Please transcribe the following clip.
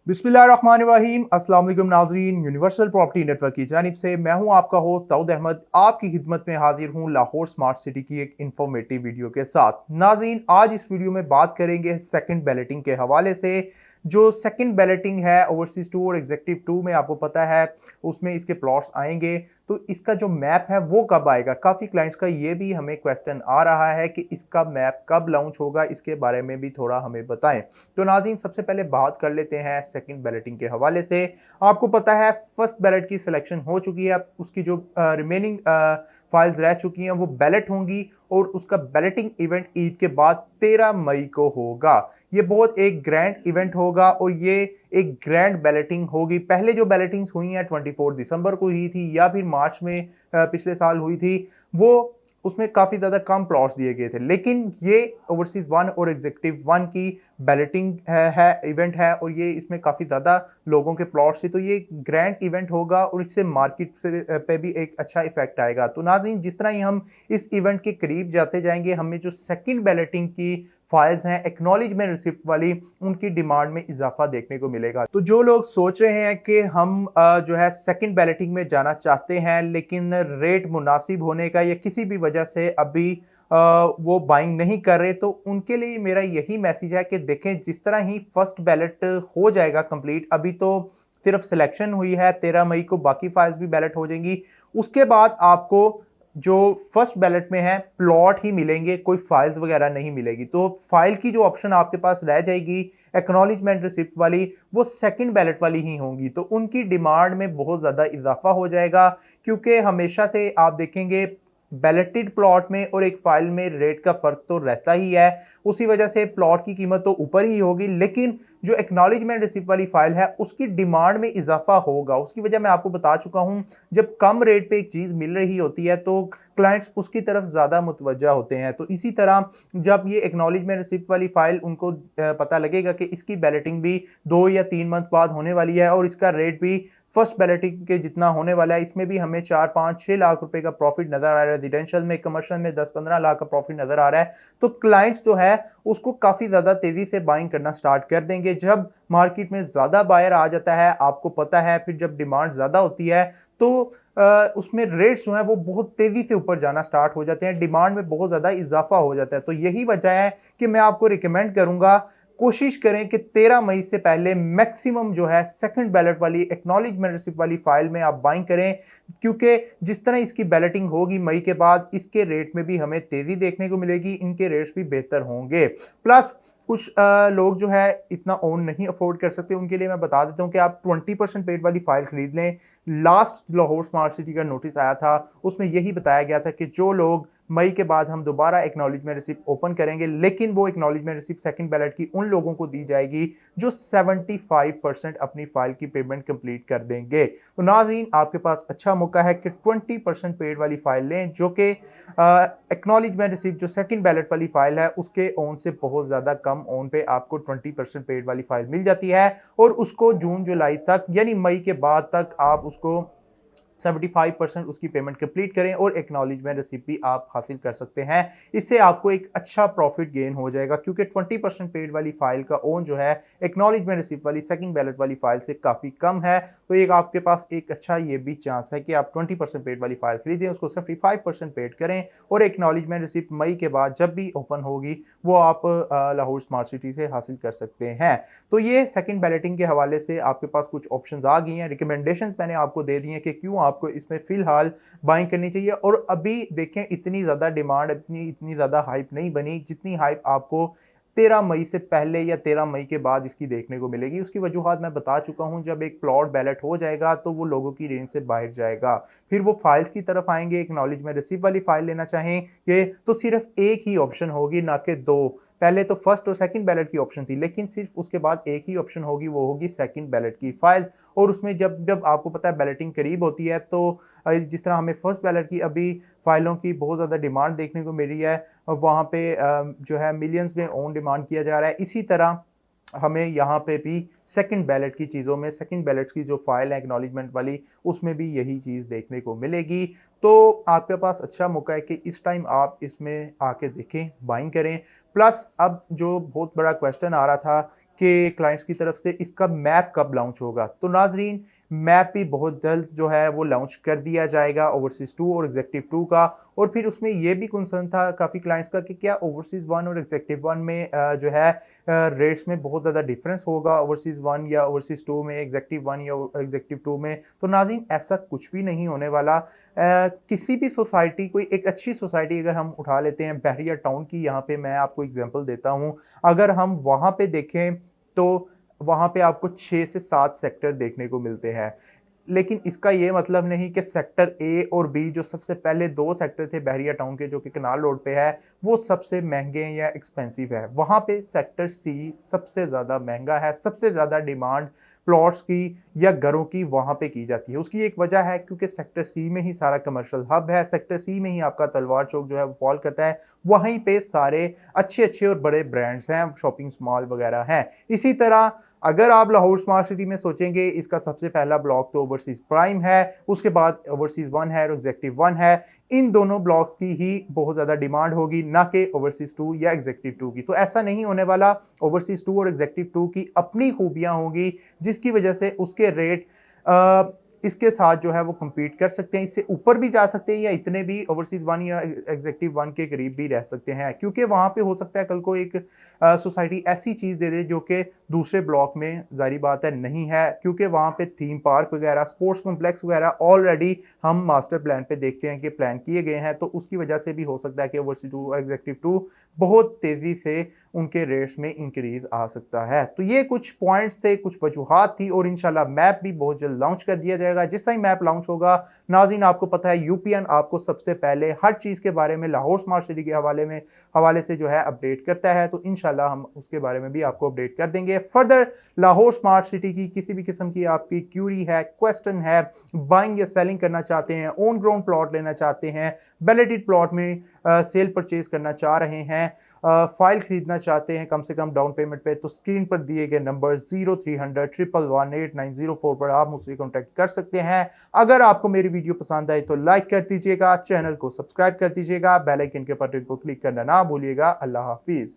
बिस्मिल्लाहिर्रहमानिर्रहीम। अस्सलाम वालेकुम नाज़रीन, यूनिवर्सल प्रॉपर्टी नेटवर्क की जानिब से मैं हूं आपका होस्ट दाऊद अहमद आपकी खिदमत में हाजिर हूं लाहौर स्मार्ट सिटी की एक इंफॉर्मेटिव वीडियो के साथ। नाज़रीन, आज इस वीडियो में बात करेंगे सेकंड बैलेटिंग के हवाले से। जो सेकंड बैलेटिंग है ओवरसीज 2 और एग्जीक्यूटिव 2 में, आपको पता है उसमें इसके प्लॉट्स आएंगे, तो इसका जो मैप है वो कब आएगा। काफ़ी क्लाइंट्स का ये भी हमें क्वेश्चन आ रहा है कि इसका मैप कब लॉन्च होगा, इसके बारे में भी थोड़ा हमें बताएं। तो नाज़रीन, सबसे पहले बात कर लेते हैं सेकंड बैलेटिंग के हवाले से। आपको पता है फर्स्ट बैलेट की सिलेक्शन हो चुकी है, उसकी जो रिमेनिंग फाइल्स रह चुकी हैं वो बैलेट होंगी और उसका बैलेटिंग इवेंट ईद के बाद 13 मई को होगा। ये बहुत एक ग्रैंड इवेंट होगा और ये एक ग्रैंड बैलेटिंग होगी। पहले जो बैलेटिंग्स हुई हैं 24 दिसंबर को हुई थी या फिर मार्च में पिछले साल हुई थी, वो उसमें काफ़ी ज़्यादा कम प्लॉट्स दिए गए थे। लेकिन ये ओवरसीज 1 और एग्जीक्यूटिव 1 की बैलेटिंग है इवेंट है और ये इसमें काफ़ी ज़्यादा लोगों के प्लॉट्स थे, तो ये ग्रैंड इवेंट होगा और इससे मार्केट से पे भी एक अच्छा इफेक्ट आएगा। तो नाज़रीन, जिस तरह ही हम इस इवेंट के करीब जाते जाएंगे, हमें जो सेकंड बैलेटिंग की फाइल्स हैं एक्नॉलेजमेंट रिसिप्ट वाली, उनकी डिमांड में इजाफा देखने को मिलेगा। तो जो लोग सोच रहे हैं कि हम जो है सेकंड बैलेटिंग में जाना चाहते हैं लेकिन रेट मुनासिब होने का या किसी भी वजह से अभी वो बाइंग नहीं कर रहे, तो उनके लिए मेरा यही मैसेज है कि देखें, जिस तरह ही फर्स्ट बैलेट हो जाएगा कंप्लीट, अभी तो सिर्फ सिलेक्शन हुई है, 13 मई को बाकी फाइल्स भी बैलेट हो जाएंगी। उसके बाद आपको जो फर्स्ट बैलेट में है प्लॉट ही मिलेंगे, कोई फाइल्स वगैरह नहीं मिलेगी। तो फाइल की जो ऑप्शन आपके पास रह जाएगी एक्नॉलेजमेंट रिसिप्ट वाली, वो सेकंड बैलेट वाली ही होंगी। तो उनकी डिमांड में बहुत ज़्यादा इजाफा हो जाएगा, क्योंकि हमेशा से आप देखेंगे बैलेटेड प्लॉट में और एक फाइल में रेट का फर्क तो रहता ही है। उसी वजह से प्लॉट की कीमत तो ऊपर ही होगी, लेकिन जो एक्नॉलेजमेंट रिसिप्ट वाली फाइल है उसकी डिमांड में इजाफा होगा। उसकी वजह मैं आपको बता चुका हूं, जब कम रेट पे एक चीज मिल रही होती है तो क्लाइंट्स उसकी तरफ ज्यादा मुतवज्जा होते हैं। तो इसी तरह जब ये एक्नॉलेजमेंट रिसिप्ट वाली फाइल उनको पता लगेगा कि इसकी बैलेटिंग भी 2 या 3 मंथ बाद होने वाली है और इसका रेट भी फर्स्ट बैलेटिंग के जितना होने वाला है, इसमें भी हमें 4-5-6 लाख रुपए का प्रॉफिट नजर आ रहा है, रेजिडेंशियल में, कमर्शियल में 10-15 लाख का प्रॉफिट नजर आ रहा है, तो क्लाइंट्स जो है उसको काफी ज्यादा तेजी से बाइंग करना स्टार्ट कर देंगे। जब मार्केट में ज्यादा बायर आ जाता है, आपको पता है, फिर जब डिमांड ज्यादा होती है तो उसमें रेट्स जो है वो बहुत तेजी से ऊपर जाना स्टार्ट हो जाते हैं, डिमांड में बहुत ज्यादा इजाफा हो जाता है। तो यही वजह है कि मैं आपको रिकमेंड करूंगा, कोशिश करें कि 13 मई से पहले मैक्सिमम जो है सेकंड बैलेट वाली एक्नॉलेजमेंट रिसिप्ट वाली फाइल में आप बाइंग करें, क्योंकि जिस तरह इसकी बैलेटिंग होगी मई के बाद, इसके रेट में भी हमें तेजी देखने को मिलेगी, इनके रेट्स भी बेहतर होंगे। प्लस कुछ लोग जो है इतना ओन नहीं अफोर्ड कर सकते, उनके लिए मैं बता देता हूं कि आप 20% पेड वाली फाइल खरीद लें। लास्ट लाहौर स्मार्ट सिटी का नोटिस आया था, उसमें यही बताया गया था कि जो लोग मई के बाद हम दोबारा एक्नॉलेजमेंट रिसिप्ट ओपन करेंगे, लेकिन वो एक्नॉलेजमेंट रिसिप्ट सेकंड बैलेट की उन लोगों को दी जाएगी जो 75% अपनी फाइल की पेमेंट कंप्लीट कर देंगे। तो नाज़रीन, आपके पास अच्छा मौका है कि 20% पेड वाली फाइल लें, जो कि एक्नॉलेजमेंट रिसिप्ट जो सेकंड बैलेट वाली फाइल है उसके ओन से बहुत ज़्यादा कम ओन पे आपको 20% पेड वाली फाइल मिल जाती है और उसको जून जुलाई तक यानी मई के बाद तक आप उसको 75% उसकी पेमेंट कंप्लीट करें और एक्नॉलेजमेंट रिसिप्ट भी आप हासिल कर सकते हैं। इससे आपको एक अच्छा प्रॉफिट गेन हो जाएगा, क्योंकि 20% पेड वाली फाइल का ओन जो है एक्नॉलेजमेंट रिसिप्ट वाली सेकंड बैलेट वाली फाइल से काफ़ी कम है। तो एक आपके पास एक अच्छा ये भी चांस है कि आप 20% पेड वाली फाइल खरीदें, उसको 75% पेड करें और एक्नॉलेजमेंट रिसिप्ट मई के बाद जब भी ओपन होगी वो आप लाहौर स्मार्ट सिटी से हासिल कर सकते हैं। तो ये सेकंड बैलेटिंग के हवाले से आपके पास कुछ ऑप्शंस आ गई हैं, रिकमेंडेशंस मैंने आपको दे दी हैं कि क्यों आपको इसमें फिलहाल बाइंग करनी चाहिए। और अभी देखें, इतनी ज़्यादा डिमांड, इतनी ज़्यादा हाइप नहीं बनी जितनी हाइप आपको 13 मई से पहले या 13 मई के बाद इसकी देखने को मिलेगी। उसकी वजूहात मैं बता चुका हूं, जब एक प्लॉट बैलेट हो जाएगा तो वो लोगों की रेंज से बाहर जाएगा, फिर वो फाइल्स की तरफ आएंगे। एक्नॉलेजमेंट रिसिप्ट वाली फाइल लेना चाहेंगे तो सिर्फ एक ही ऑप्शन होगी, ना कि दो। पहले तो फर्स्ट और सेकंड बैलेट की ऑप्शन थी, लेकिन सिर्फ उसके बाद एक ही ऑप्शन होगी, वो होगी सेकंड बैलेट की फाइल्स। और उसमें जब जब आपको पता है बैलेटिंग करीब होती है, तो जिस तरह हमें फर्स्ट बैलेट की अभी फाइलों की बहुत ज़्यादा डिमांड देखने को मिल रही है, वहाँ पे जो है मिलियंस में ओन डिमांड किया जा रहा है, इसी तरह हमें यहाँ पे भी सेकंड बैलेट की चीज़ों में, सेकंड बैलेट की जो फाइल है एक्नॉलेजमेंट वाली, उसमें भी यही चीज़ देखने को मिलेगी। तो आपके पास अच्छा मौका है कि इस टाइम आप इसमें आके देखें, बाइंग करें। प्लस अब जो बहुत बड़ा क्वेश्चन आ रहा था कि क्लाइंट्स की तरफ से इसका मैप कब लॉन्च होगा। तो नाजरीन, मैप भी बहुत जल्द जो है वो लॉन्च कर दिया जाएगा ओवरसीज़ 2 और एग्जीक्यूटिव 2 का। और फिर उसमें ये भी कंसर्न था काफ़ी क्लाइंट्स का कि क्या ओवरसीज़ 1 और एग्जीक्यूटिव 1 में जो है रेट्स में बहुत ज़्यादा डिफरेंस होगा, ओवरसीज़ 1 या ओवरसीज़ 2 में, एग्जीक्यूटिव 1 या एग्जीक्यूटिव 2 में। तो नाज़रीन, ऐसा कुछ भी नहीं होने वाला। किसी भी सोसाइटी, कोई एक अच्छी सोसाइटी अगर हम उठा लेते हैं बहरिया टाउन की, यहाँ पे मैं आपको एग्जांपल देता हूँ, अगर हम वहाँ पे देखें तो वहाँ पे आपको 6 से 7 सेक्टर देखने को मिलते हैं। लेकिन इसका ये मतलब नहीं कि सेक्टर ए और बी, जो सबसे पहले 2 सेक्टर थे बहरिया टाउन के जो कि कनाल रोड पे है, वो सबसे महंगे या एक्सपेंसिव है। वहाँ पे सेक्टर सी सबसे ज़्यादा महंगा है, सबसे ज़्यादा डिमांड प्लॉट्स की या घरों की वहाँ पे की जाती है। उसकी एक वजह है क्योंकि सेक्टर सी में ही सारा कमर्शियल हब है, सेक्टर सी में ही आपका तलवार चौक जो है वो फॉल करता है, वहीं पे सारे अच्छे और बड़े ब्रांड्स हैं, शॉपिंग मॉल वगैरह हैं। इसी तरह अगर आप लाहौर स्मार्ट सिटी में सोचेंगे, इसका सबसे पहला ब्लॉक तो ओवरसीज प्राइम है, उसके बाद ओवरसीज 1 है और एग्जीक्यूटिव 1 है। इन दोनों ब्लॉक्स की ही बहुत ज़्यादा डिमांड होगी, ना कि ओवरसीज 2 या एग्जीक्यूटिव 2 की। तो ऐसा नहीं होने वाला। ओवरसीज 2 और एग्जीक्यूटिव 2 की अपनी खूबियां होंगी जिसकी वजह से उसके रेट इसके साथ जो है वो compete कर सकते हैं, इससे ऊपर भी जा सकते हैं या इतने भी ओवरसीज 1 या एग्जीक्यूटिव 1 के करीब भी रह सकते हैं। क्योंकि वहाँ पे हो सकता है कल को एक सोसाइटी ऐसी चीज़ दे दे जो कि दूसरे ब्लॉक में ज़ाहिर बात है नहीं है, क्योंकि वहाँ पे थीम पार्क वगैरह, स्पोर्ट्स कॉम्प्लेक्स वगैरह ऑलरेडी हम मास्टर प्लान पे देखते हैं कि प्लान किए गए हैं। तो उसकी वजह से भी हो सकता है कि ओवरसीज 2 और एग्जीक्यूटिव 2 बहुत तेज़ी से उनके रेट्स में इंक्रीज आ सकता है। तो ये कुछ पॉइंट्स थे, कुछ वजूहात थी, और इंशाल्लाह मैप भी बहुत जल्द लॉन्च कर दिया जाएगा। जिस टाइम मैप लॉन्च होगा नाज़रीन, आपको पता है यूपीएन आपको सबसे पहले हर चीज़ के बारे में लाहौर स्मार्ट सिटी के हवाले से जो है अपडेट करता है। तो इंशाल्लाह हम उसके बारे में भी आपको अपडेट कर देंगे। फर्दर लाहौर स्मार्ट सिटी की किसी भी किस्म की आपकी क्यूरी है, क्वेश्चन है, बाइंग या सेलिंग करना चाहते हैं, ऑन ग्राउंड प्लॉट लेना चाहते हैं, बैलेटेड प्लॉट में सेल परचेज करना चाह रहे हैं, फाइल खरीदना चाहते हैं कम से कम डाउन पेमेंट पे, तो स्क्रीन पर दिए गए नंबर 0300 111 8904 पर आप मुझसे कॉन्टैक्ट कर सकते हैं। अगर आपको मेरी वीडियो पसंद आए तो लाइक कर दीजिएगा, चैनल को सब्सक्राइब कर दीजिएगा, बेल आइकन के बटन को क्लिक करना ना भूलिएगा। अल्लाह हाफिज।